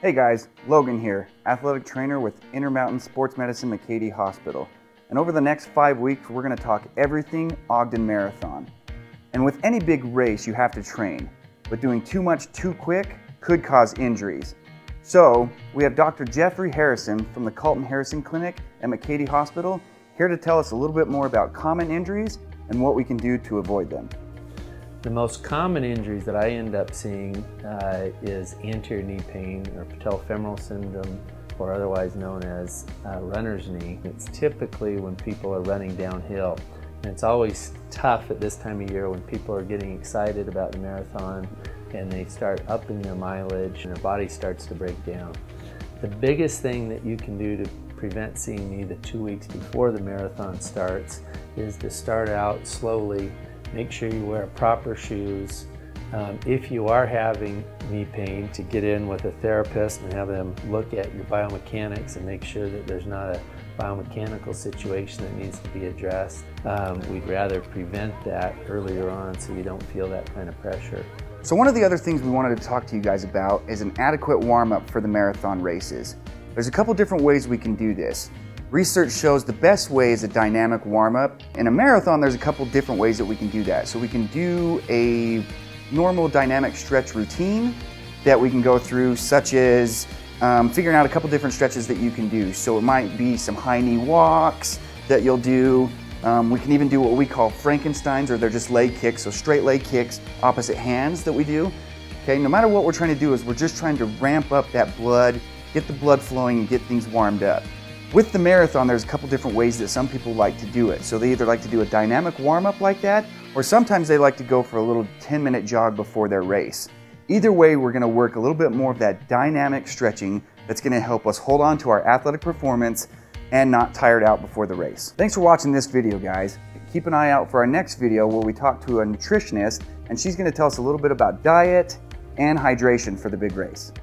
Hey guys, Logan here, athletic trainer with Intermountain Sports Medicine McKay-Dee Hospital. And over the next 5 weeks, we're going to talk everything Ogden Marathon. And with any big race, you have to train, but doing too much too quick could cause injuries. So we have Dr. Jeffrey Harrison from the Carlton Harrison Clinic at McKay-Dee Hospital here to tell us a little bit more about common injuries and what we can do to avoid them. The most common injuries that I end up seeing is anterior knee pain or patellofemoral syndrome, or otherwise known as runner's knee. It's typically when people are running downhill. And it's always tough at this time of year when people are getting excited about the marathon and they start upping their mileage and their body starts to break down. The biggest thing that you can do to prevent seeing me the 2 weeks before the marathon starts is to start out slowly. Make sure you wear proper shoes. If you are having knee pain, to get in with a therapist and have them look at your biomechanics and make sure that there's not a biomechanical situation that needs to be addressed. We'd rather prevent that earlier on so you don't feel that kind of pressure. So one of the other things we wanted to talk to you guys about is an adequate warm-up for the marathon races. There's a couple different ways we can do this. Research shows the best way is a dynamic warm-up. In a marathon, there's a couple different ways that we can do that. So we can do a normal dynamic stretch routine that we can go through, such as figuring out a couple different stretches that you can do. So it might be some high knee walks that you'll do. We can even do what we call Frankensteins, or they're just leg kicks, so straight leg kicks, opposite hands that we do. Okay, no matter what we're trying to do is we're just trying to ramp up that blood, get the blood flowing and get things warmed up. With the marathon, there's a couple different ways that some people like to do it. So they either like to do a dynamic warm-up like that, or sometimes they like to go for a little 10-minute jog before their race. Either way, we're going to work a little bit more of that dynamic stretching that's going to help us hold on to our athletic performance and not tired out before the race. Thanks for watching this video, guys. Keep an eye out for our next video where we talk to a nutritionist, and she's going to tell us a little bit about diet and hydration for the big race.